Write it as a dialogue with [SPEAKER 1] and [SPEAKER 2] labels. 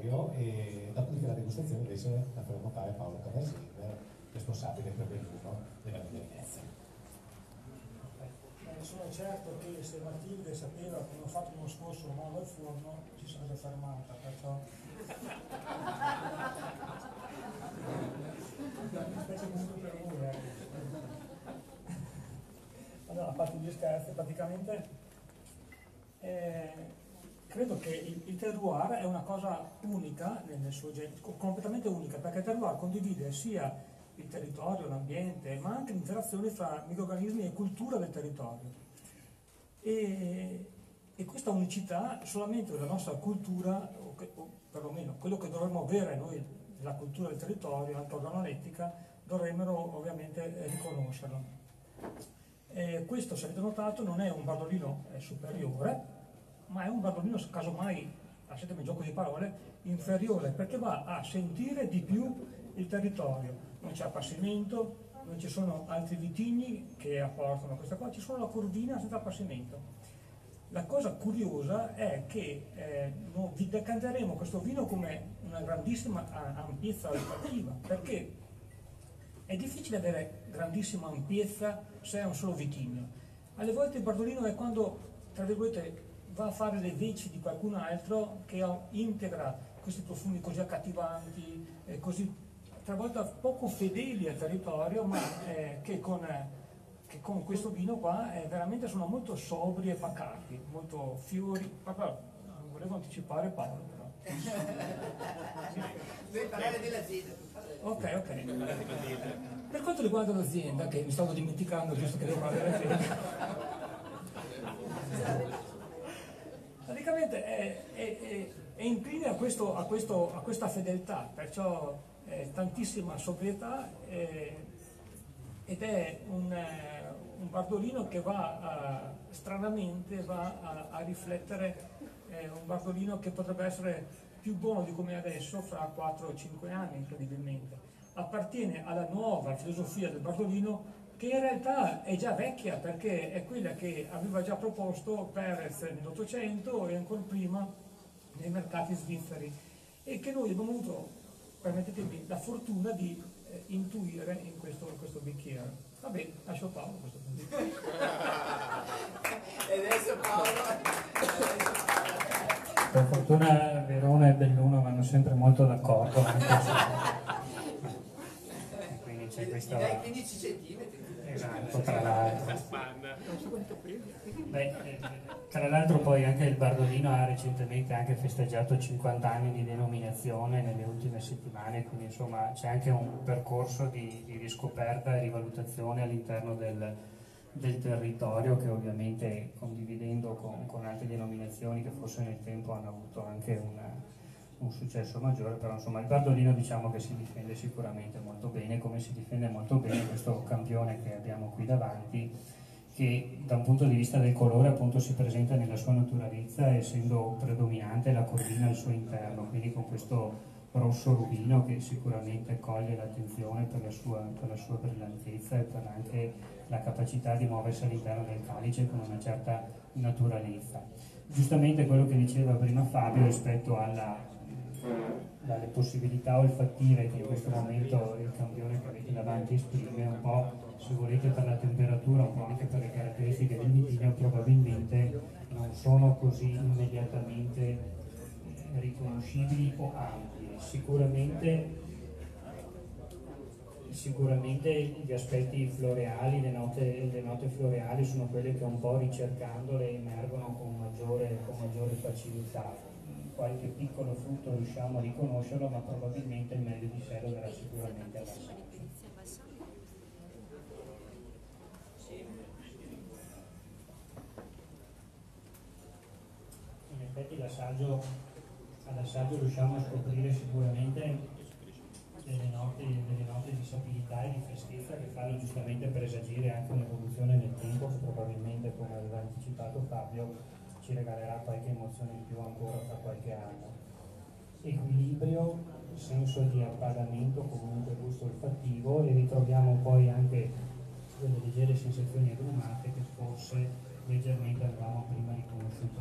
[SPEAKER 1] territorio, e dopodiché la degustazione invece la faremo fare a Paolo Cavasile, responsabile per Belluno della Via Venezia.
[SPEAKER 2] Sono certo che se Matilde sapeva come ho fatto l'anno scorso la mano al forno ci sarebbe fermata, perciò specie comunque per voi. Allora, a parte gli scherzi, praticamente credo che il terroir è una cosa unica nel suo genere, completamente unica, perché il terroir condivide sia il territorio, l'ambiente, ma anche l'interazione fra microrganismi e cultura del territorio. E questa unicità solamente della nostra cultura, o perlomeno quello che dovremmo avere noi della cultura del territorio, anche organolettica, dovremmo ovviamente riconoscerlo. Questo, se avete notato, non è un bardolino superiore, ma è un bardolino, casomai, lasciatemi il gioco di parole, inferiore, perché va a sentire di più il territorio. Non c'è appassimento, non ci sono altri vitigni che apportano questa cosa, ci sono la curvina senza appassimento. La cosa curiosa è che vi decanteremo questo vino come una grandissima ampiezza olfattiva, perché è difficile avere grandissima ampiezza se è un solo vitigno. Alle volte il bardolino è quando, tra virgolette, va a fare le veci di qualcun altro che integra questi profumi così accattivanti, così talvolta poco fedeli al territorio, ma che con questo vino qua veramente sono molto sobri e pacati, molto fiori. Papà, non volevo anticipare Paolo, però.
[SPEAKER 3] Devi parlare dell'azienda.
[SPEAKER 2] Ok. Per quanto riguarda l'azienda, che mi stavo dimenticando, giusto che devo parlare dell'azienda, praticamente è incline a questa fedeltà, perciò tantissima sobrietà, ed è un bardolino che stranamente va a riflettere un bardolino che potrebbe essere più buono di come è adesso fra 4 o 5 anni, incredibilmente. Appartiene alla nuova filosofia del bardolino, che in realtà è già vecchia, perché è quella che aveva già proposto Perez nell'Ottocento e ancora prima nei mercati svizzeri, e che noi abbiamo avuto, permettetemi, la fortuna di intuire in questo bicchiere. Va bene, lascio Paolo questo punto.
[SPEAKER 3] E adesso Paolo.
[SPEAKER 4] Per fortuna Verona e Belluno vanno sempre molto d'accordo. Quindi c'è questo.
[SPEAKER 3] Dai 15 centimetri.
[SPEAKER 4] Esatto, tra l'altro. Tra l'altro poi anche il Bardolino ha recentemente anche festeggiato 50 anni di denominazione nelle ultime settimane, quindi insomma c'è anche un percorso di riscoperta e rivalutazione all'interno del territorio, che ovviamente, condividendo con altre denominazioni che forse nel tempo hanno avuto anche un successo maggiore, però insomma il Bardolino diciamo che si difende sicuramente molto bene, come si difende molto bene questo campione che abbiamo qui davanti, che da un punto di vista del colore appunto si presenta nella sua naturalezza, essendo predominante la corvina al suo interno, quindi con questo rosso rubino che sicuramente coglie l'attenzione per la sua brillantezza e per anche la capacità di muoversi all'interno del calice con una certa naturalezza. Giustamente quello che diceva prima Fabio rispetto alle possibilità olfattive che in questo momento il campione che avete davanti esprime, un po', se volete, per la temperatura, un po' anche per le caratteristiche del vitigno, probabilmente non sono così immediatamente riconoscibili o ampie. Sicuramente gli aspetti floreali, le note floreali sono quelle che un po' ricercandole emergono con maggiore facilità. Qualche piccolo frutto riusciamo a riconoscerlo, ma probabilmente il meglio di sé lo darà sicuramente all'assaggio. In effetti all'assaggio riusciamo a scoprire sicuramente delle note di sapidità e di freschezza che fanno giustamente presagire anche un'evoluzione nel tempo che probabilmente, come aveva anticipato Fabio, ci regalerà qualche emozione in più ancora tra qualche anno. Equilibrio, senso di appagamento, comunque gusto olfattivo, e ritroviamo poi anche delle leggere sensazioni agrumate che forse leggermente avevamo prima riconosciuto